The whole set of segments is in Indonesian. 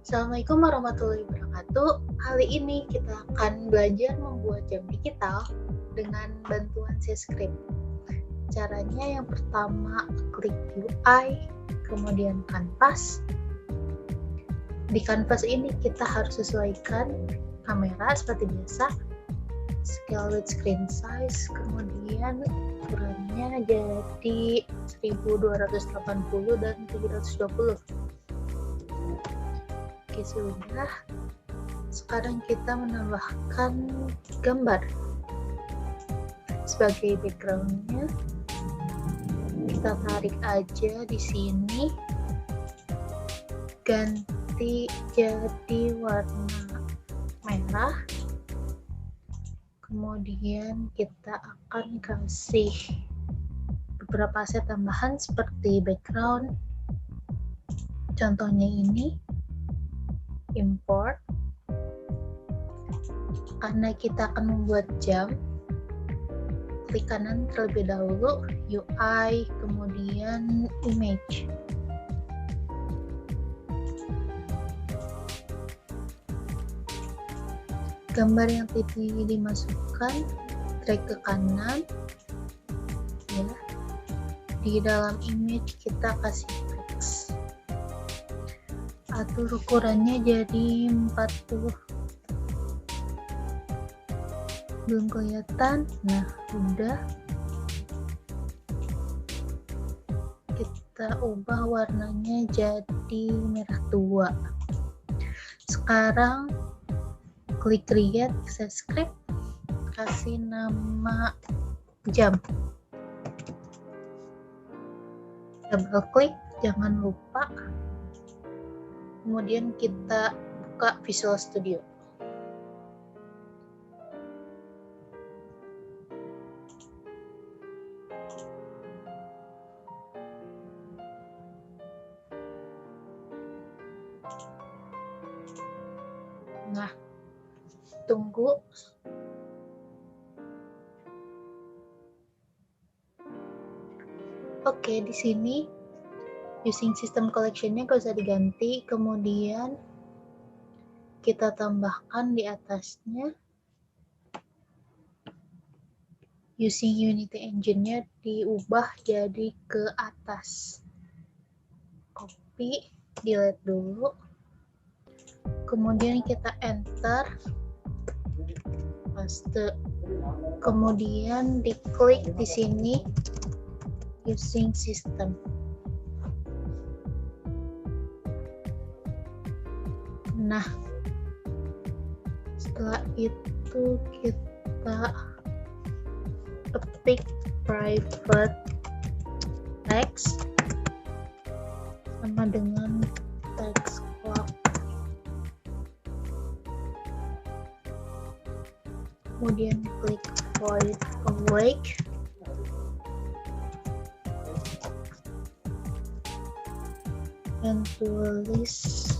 Assalamualaikum warahmatullahi wabarakatuh. Kali ini kita akan belajar membuat jam digital dengan bantuan script. Caranya yang pertama klik UI, kemudian kanvas. Di kanvas ini kita harus sesuaikan kamera seperti biasa, scale with screen size, kemudian ukurannya jadi 1280 dan 720. Oke, sudah. Sekarang kita menambahkan gambar sebagai backgroundnya. Kita tarik aja di sini, ganti jadi warna merah. Kemudian kita akan kasih beberapa aset tambahan seperti background. Contohnya ini import. Karena kita akan membuat jam, klik kanan terlebih dahulu, UI, kemudian image. Gambar yang tadi dimasukkan, drag ke kanan, ya. Di dalam image kita kasih teks. Atur ukurannya jadi 40. Belum kelihatan. Nah, udah. Kita ubah warnanya jadi merah tua. Sekarang klik create script, kasih nama jam. Double klik, jangan lupa. Kemudian kita buka Visual Studio. Nah, tunggu. Oke, di sini using system collection-nya gak usah diganti, kemudian kita tambahkan di atasnya using Unity Engine-nya diubah jadi ke atas. Copy, delete dulu. Kemudian kita enter, paste. Kemudian diklik di sini using system. Nah, setelah itu kita ketik private text sama dengan text clock. Kemudian klik void awake. Dan tulis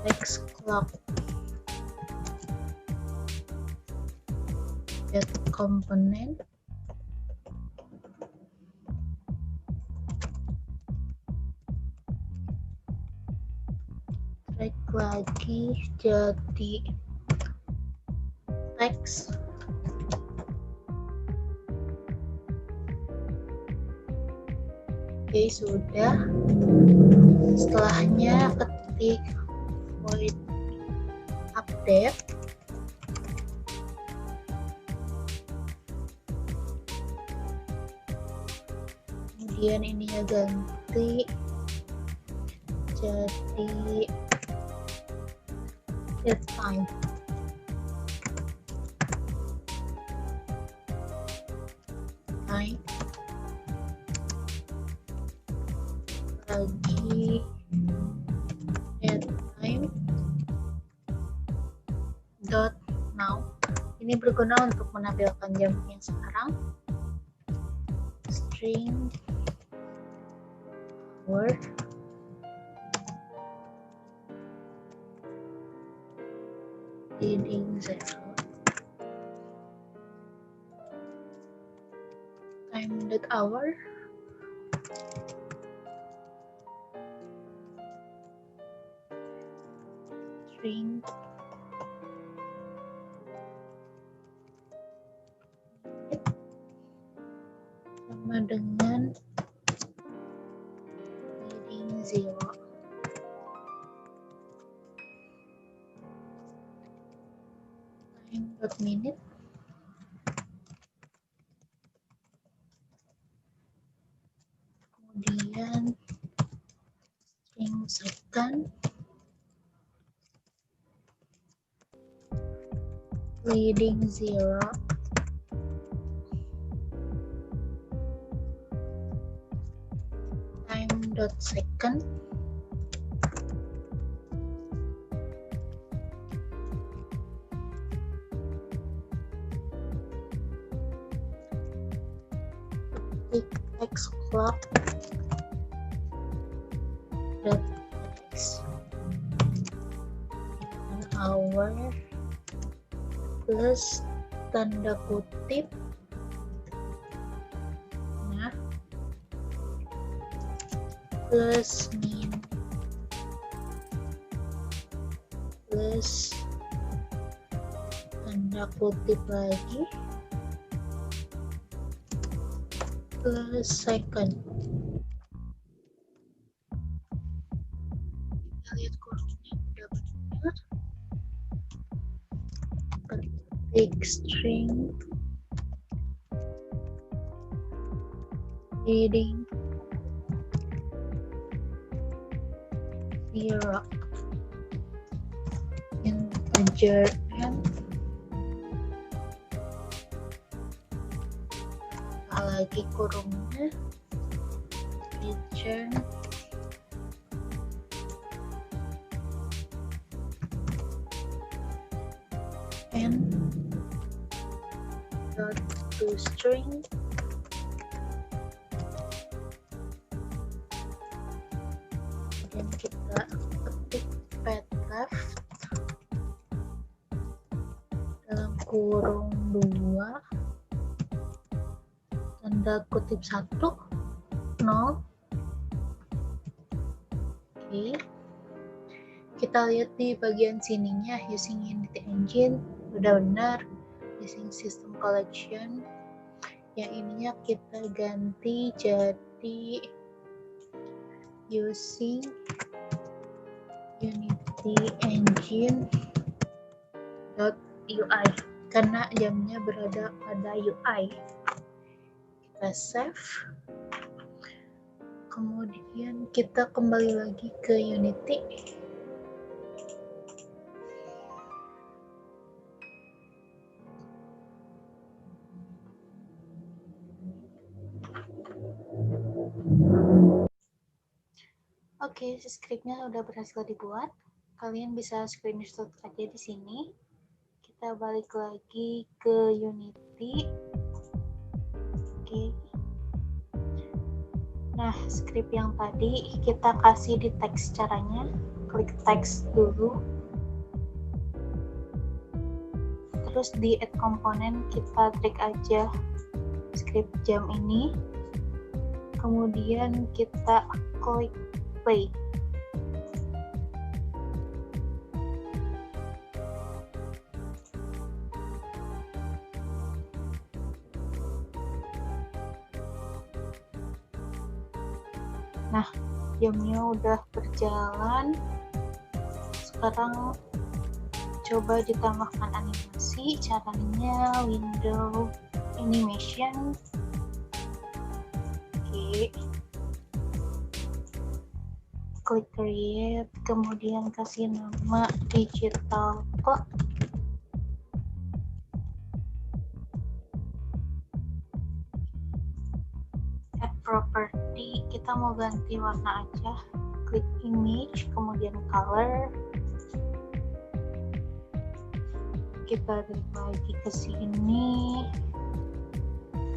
text clock. Get component. Drag lagi jadi text. Oke, sudah. Setelahnya ketik void update. Kemudian ininya ganti jadi set time. Lagi set time dot now. Ini berguna untuk menampilkan jam yang sekarang. String word reading 0. Time dot hour. string sama dengan leading 0. Time.minute kemudian string second leading 0 time.second text clock dot text an hour plus tanda kutip nah plus min plus tanda kutip lagi plus second. Kita lihat kurungnya udah benar. Ketik string leading 0 integer n lagi kurungnya return n dot to string dan kita ketik pad left dalam kurung 2 tanda kutip 1 0. Oke, kita lihat di bagian sininya using Unity Engine udah benar. Using system collection yang ininya kita ganti jadi using Unity Engine .ui karena jamnya berada pada UI. Kita save, kemudian kita kembali lagi ke Unity. Oke, scriptnya udah berhasil dibuat. Kalian bisa screenshot aja di sini. Kita balik lagi ke Unity. Oke. Nah, script yang tadi kita kasih di teks caranya. Klik teks dulu. Terus di add komponen kita drag aja script jam ini. Kemudian kita klik play. Nah, jamnya udah berjalan. Sekarang coba ditambahkan animasi. Caranya window animation. Oke. Klik create, kemudian kasih nama digital clock. Add property, kita mau ganti warna aja. Klik image, kemudian color. Kita klik lagi ke sini.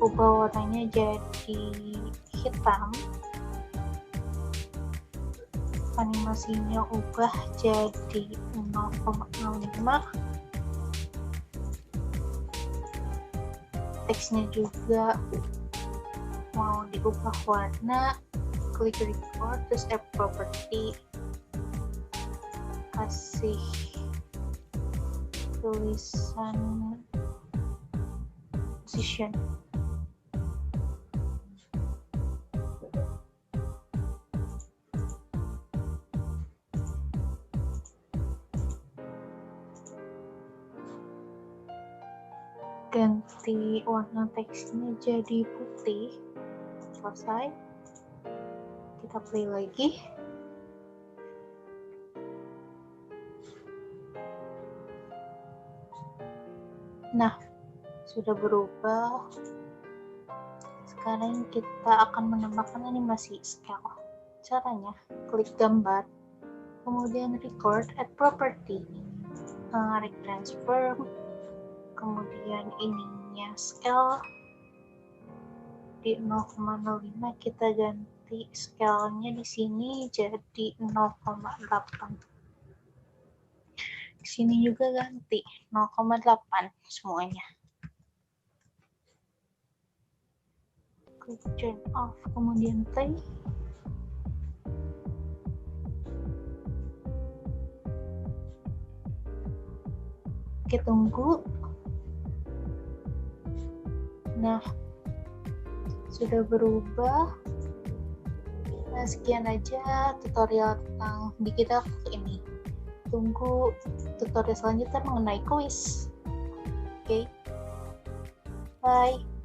Ubah warnanya jadi hitam. Animasinya ubah jadi 0,05. Teksnya juga mau diubah warna. Klik record, terus add property, kasih tulisan position. Ganti warna teksnya jadi putih. Selesai. Kita play lagi. Nah, sudah berubah. Sekarang kita akan menambahkan animasi scale. Caranya, klik gambar, kemudian record at property, transfer, kemudian ininya scale di 0,05, kita ganti scale-nya di sini jadi 0,8. Di sini juga ganti 0,8 semuanya. Klik turn off, kemudian play. Kita tunggu. Nah, sudah berubah. Nah, sekian aja tutorial tentang di kita ini. Tunggu tutorial selanjutnya mengenai kuis. Oke. Bye.